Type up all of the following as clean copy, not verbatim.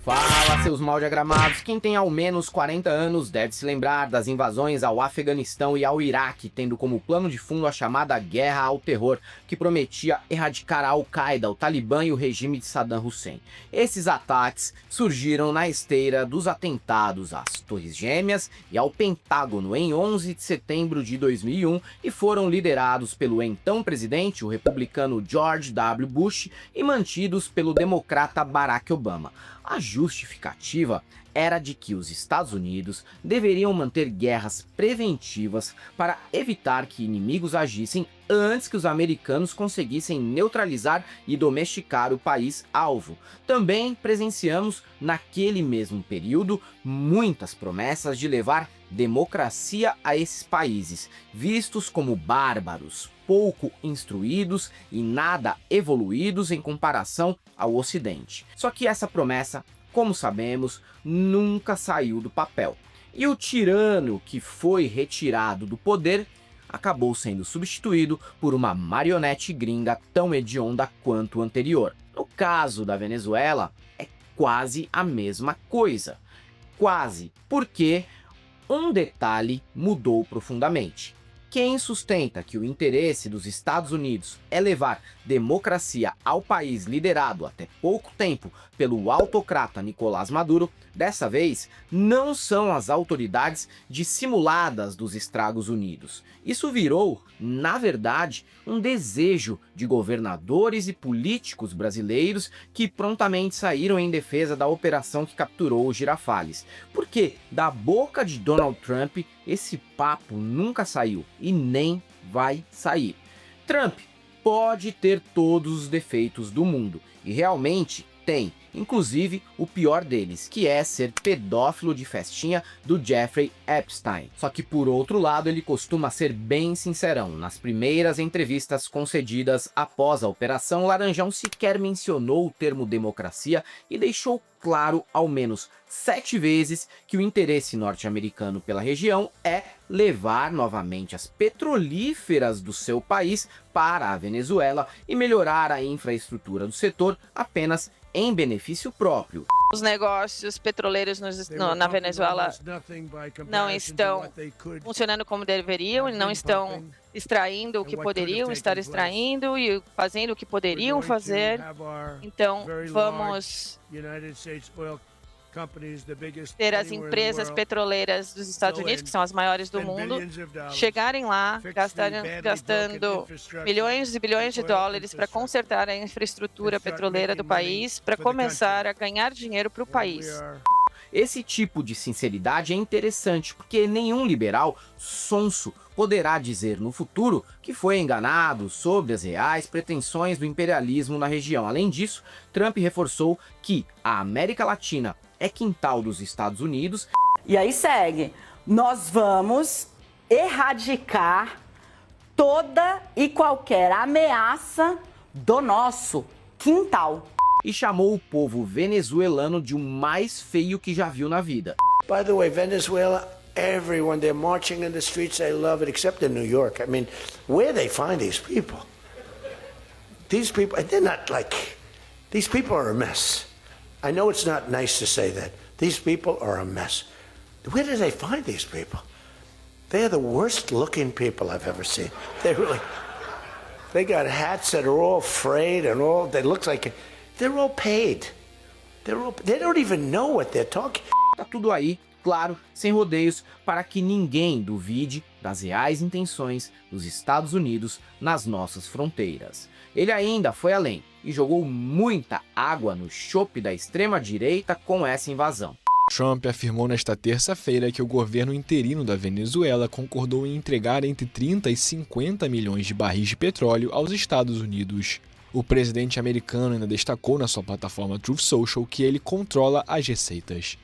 Fala, seus mal diagramados. Quem tem ao menos 40 anos deve se lembrar das invasões ao Afeganistão e ao Iraque, tendo como plano de fundo a chamada Guerra ao Terror, que prometia erradicar a Al-Qaeda, o Talibã e o regime de Saddam Hussein. Esses ataques surgiram na esteira dos atentados às Torres Gêmeas e ao Pentágono em 11 de setembro de 2001 e foram liderados pelo então presidente, o republicano George W. Bush, e mantidos pelo democrata Barack Obama. A justificativa era de que os Estados Unidos deveriam manter guerras preventivas para evitar que inimigos agissem antes que os americanos conseguissem neutralizar e domesticar o país alvo. Também presenciamos naquele mesmo período muitas promessas de levar democracia a esses países, vistos como bárbaros, pouco instruídos e nada evoluídos em comparação ao Ocidente. Só que essa promessa, como sabemos, nunca saiu do papel. E o tirano que foi retirado do poder acabou sendo substituído por uma marionete gringa tão hedionda quanto o anterior. No caso da Venezuela, é quase a mesma coisa. Quase, porque um detalhe mudou profundamente. Quem sustenta que o interesse dos Estados Unidos é levar democracia ao país liderado até pouco tempo pelo autocrata Nicolás Maduro, dessa vez não são as autoridades dissimuladas dos Estados Unidos. Isso virou, na verdade, um desejo de governadores e políticos brasileiros que prontamente saíram em defesa da operação que capturou os Girafales. Porque da boca de Donald Trump esse papo nunca saiu e nem vai sair. Trump pode ter todos os defeitos do mundo, e realmente tem, inclusive o pior deles, que é ser pedófilo de festinha do Jeffrey Epstein. Só que por outro lado ele costuma ser bem sincerão. Nas primeiras entrevistas concedidas após a operação, Laranjão sequer mencionou o termo democracia e deixou claro ao menos 7 vezes que o interesse norte-americano pela região é levar novamente as petrolíferas do seu país para a Venezuela e melhorar a infraestrutura do setor apenas em benefício próprio. Os negócios petroleiros na Venezuela não estão funcionando como deveriam e não estão extraindo o que poderiam estar extraindo e fazendo o que poderiam fazer. Então, vamos ter as empresas petroleiras dos Estados Unidos, que são as maiores do mundo, chegarem lá gastando bilhões e bilhões de dólares para consertar a infraestrutura petroleira do país, para começar a ganhar dinheiro para o país. Esse tipo de sinceridade é interessante, porque nenhum liberal sonso poderá dizer no futuro que foi enganado sobre as reais pretensões do imperialismo na região. Além disso, Trump reforçou que a América Latina é quintal dos Estados Unidos. E aí segue, nós vamos erradicar toda e qualquer ameaça do nosso quintal. E chamou o povo venezuelano de o mais feio que já viu na vida. By the way, Venezuela, everyone, they're marching in the streets, they love it, except in New York. I mean, where they find these people? These people, they're not like, these people are a mess. I know it's not nice to say that. These people are a mess. Where do they find these people? They're the worst looking people I've ever seen. They really, they got hats that are all frayed and all, they look like, they're all paid. They don't even know what they're talking. Tá tudo aí, claro, sem rodeios, para que ninguém duvide das reais intenções dos Estados Unidos nas nossas fronteiras. Ele ainda foi além e jogou muita água no chope da extrema-direita com essa invasão. Trump afirmou nesta terça-feira que o governo interino da Venezuela concordou em entregar entre 30 e 50 milhões de barris de petróleo aos Estados Unidos. O presidente americano ainda destacou na sua plataforma Truth Social que ele controla as receitas.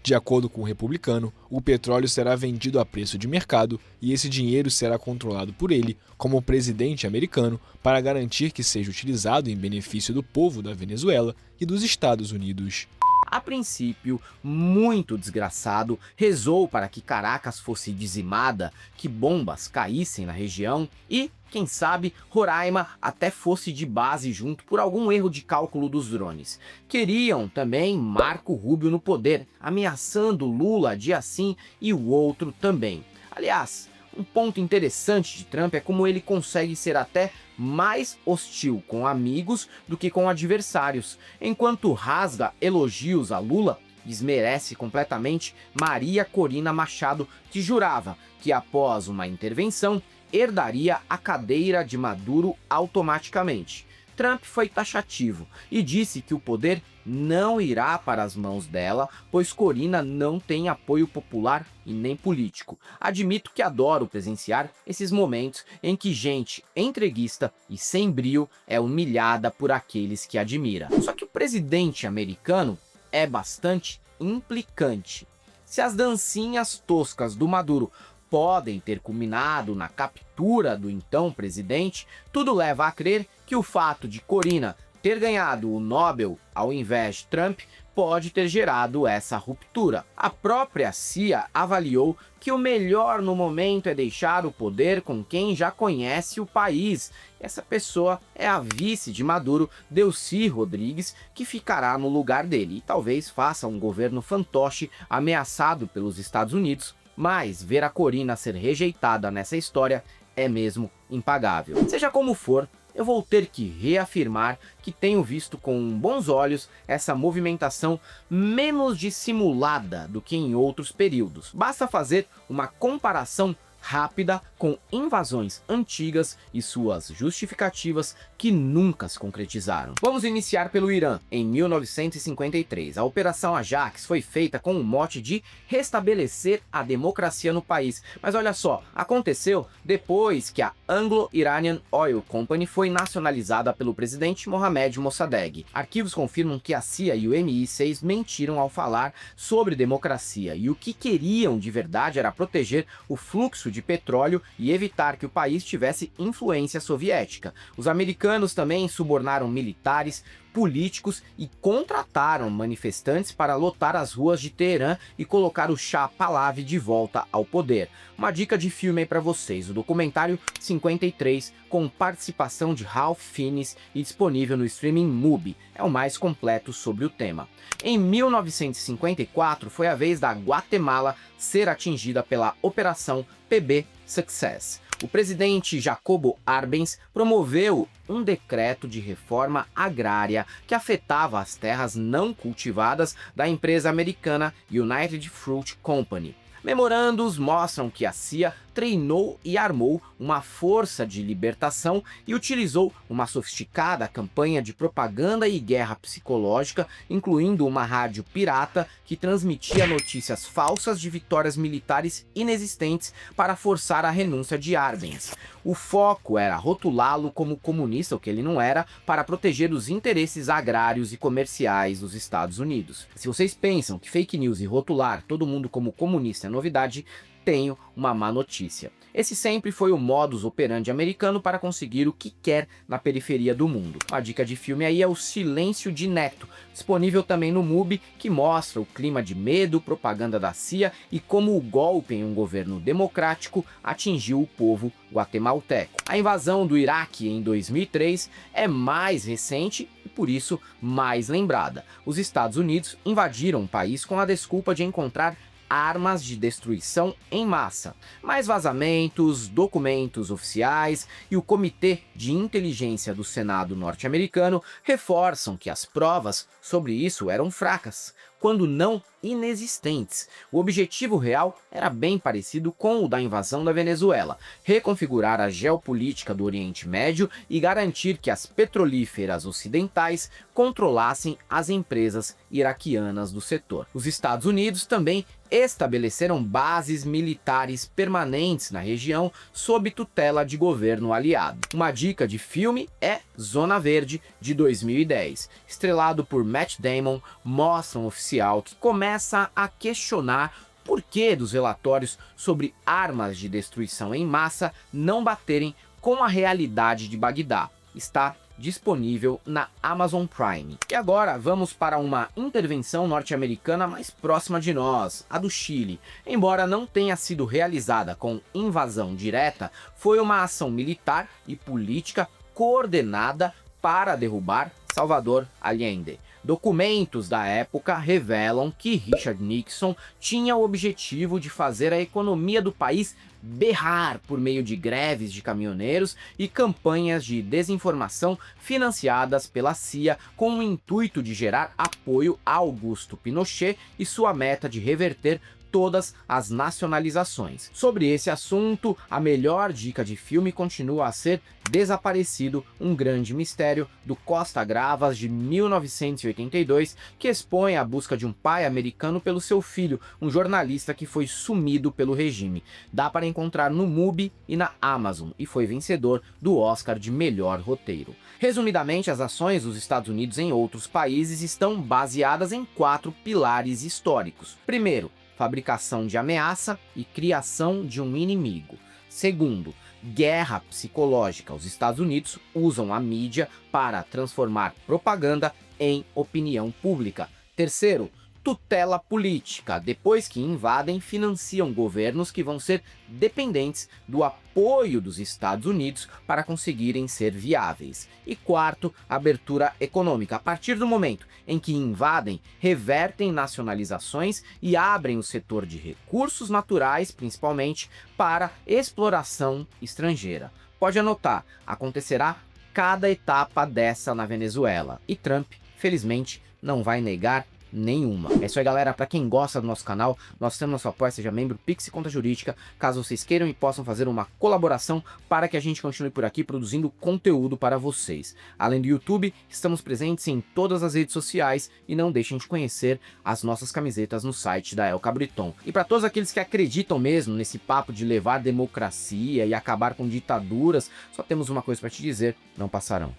De acordo com o republicano, o petróleo será vendido a preço de mercado e esse dinheiro será controlado por ele, como presidente americano, para garantir que seja utilizado em benefício do povo da Venezuela e dos Estados Unidos. a princípio muito desgraçado, rezou para que Caracas fosse dizimada, que bombas caíssem na região e, quem sabe, Roraima até fosse de base junto por algum erro de cálculo dos drones. Queriam também Marco Rubio no poder, ameaçando Lula dia sim e o outro também. Aliás, um ponto interessante de Trump é como ele consegue ser até mais hostil com amigos do que com adversários. Enquanto rasga elogios a Lula, desmerece completamente Maria Corina Machado, que jurava que após uma intervenção herdaria a cadeira de Maduro automaticamente. Trump foi taxativo e disse que o poder não irá para as mãos dela, pois Corina não tem apoio popular e nem político. Admito que adoro presenciar esses momentos em que gente entreguista e sem brio é humilhada por aqueles que admira. Só que o presidente americano é bastante implicante. Se as dancinhas toscas do Maduro podem ter culminado na captura do então presidente, tudo leva a crer que o fato de Corina ter ganhado o Nobel ao invés de Trump pode ter gerado essa ruptura. A própria CIA avaliou que o melhor no momento é deixar o poder com quem já conhece o país. Essa pessoa é a vice de Maduro, Delcy Rodrigues, que ficará no lugar dele e talvez faça um governo fantoche ameaçado pelos Estados Unidos. Mas ver a Corina ser rejeitada nessa história é mesmo impagável. Seja como for, eu vou ter que reafirmar que tenho visto com bons olhos essa movimentação menos dissimulada do que em outros períodos. Basta fazer uma comparação rápida com invasões antigas e suas justificativas que nunca se concretizaram. Vamos iniciar pelo Irã. Em 1953, a Operação Ajax foi feita com o mote de restabelecer a democracia no país. Mas olha só, aconteceu depois que a Anglo-Iranian Oil Company foi nacionalizada pelo presidente Mohammad Mossadegh. Arquivos confirmam que a CIA e o MI6 mentiram ao falar sobre democracia e o que queriam de verdade era proteger o fluxo de petróleo e evitar que o país tivesse influência soviética. Os americanos também subornaram militares, políticos e contrataram manifestantes para lotar as ruas de Teherã e colocar o Shah Pahlavi de volta ao poder. Uma dica de filme aí para vocês, o documentário 53, com participação de Ralph Fiennes e disponível no streaming Mubi, é o mais completo sobre o tema. Em 1954 foi a vez da Guatemala ser atingida pela Operação PB Success. O presidente Jacobo Arbenz promoveu um decreto de reforma agrária que afetava as terras não cultivadas da empresa americana United Fruit Company. Memorandos mostram que a CIA treinou e armou uma força de libertação e utilizou uma sofisticada campanha de propaganda e guerra psicológica, incluindo uma rádio pirata que transmitia notícias falsas de vitórias militares inexistentes para forçar a renúncia de Arbenz. O foco era rotulá-lo como comunista, o que ele não era, para proteger os interesses agrários e comerciais dos Estados Unidos. Se vocês pensam que fake news e rotular todo mundo como comunista é novidade, tenho uma má notícia. Esse sempre foi o modus operandi americano para conseguir o que quer na periferia do mundo. Uma dica de filme aí é O Silêncio de Neto, disponível também no Mubi, que mostra o clima de medo, propaganda da CIA e como o golpe em um governo democrático atingiu o povo guatemalteco. A invasão do Iraque em 2003 é mais recente e por isso mais lembrada. Os Estados Unidos invadiram o país com a desculpa de encontrar armas de destruição em massa. Mais vazamentos, documentos oficiais e o Comitê de Inteligência do Senado norte-americano reforçam que as provas sobre isso eram fracas, quando não inexistentes. O objetivo real era bem parecido com o da invasão da Venezuela: reconfigurar a geopolítica do Oriente Médio e garantir que as petrolíferas ocidentais controlassem as empresas iraquianas do setor. Os Estados Unidos também estabeleceram bases militares permanentes na região sob tutela de governo aliado. Uma dica de filme é Zona Verde, de 2010. Estrelado por Matt Damon, mostra um oficial que começa a questionar por que dos relatórios sobre armas de destruição em massa não baterem com a realidade de Bagdá. Está disponível na Amazon Prime. E agora vamos para uma intervenção norte-americana mais próxima de nós, a do Chile. Embora não tenha sido realizada com invasão direta, foi uma ação militar e política coordenada para derrubar Salvador Allende. Documentos da época revelam que Richard Nixon tinha o objetivo de fazer a economia do país berrar por meio de greves de caminhoneiros e campanhas de desinformação financiadas pela CIA com o intuito de gerar apoio a Augusto Pinochet e sua meta de reverter todas as nacionalizações. Sobre esse assunto, a melhor dica de filme continua a ser Desaparecido, um grande mistério, do Costa Gravas, de 1982, que expõe a busca de um pai americano pelo seu filho, um jornalista que foi sumido pelo regime. Dá para encontrar no MUBI e na Amazon, e foi vencedor do Oscar de melhor roteiro. Resumidamente, as ações dos Estados Unidos em outros países estão baseadas em 4 pilares históricos. Primeiro, fabricação de ameaça e criação de um inimigo. Segundo, guerra psicológica. Os Estados Unidos usam a mídia para transformar propaganda em opinião pública. Terceiro, tutela política. Depois que invadem, financiam governos que vão ser dependentes do apoio dos Estados Unidos para conseguirem ser viáveis. E quarto, abertura econômica. A partir do momento em que invadem, revertem nacionalizações e abrem o setor de recursos naturais, principalmente, para exploração estrangeira. Pode anotar, acontecerá cada etapa dessa na Venezuela. E Trump, felizmente, não vai negar nenhuma. É isso aí, galera. Para quem gosta do nosso canal, nós temos nosso apoio, seja membro, Pix e Conta Jurídica, caso vocês queiram e possam fazer uma colaboração para que a gente continue por aqui produzindo conteúdo para vocês. Além do YouTube, estamos presentes em todas as redes sociais e não deixem de conhecer as nossas camisetas no site da El Cabriton. E para todos aqueles que acreditam mesmo nesse papo de levar democracia e acabar com ditaduras, só temos uma coisa para te dizer: não passarão.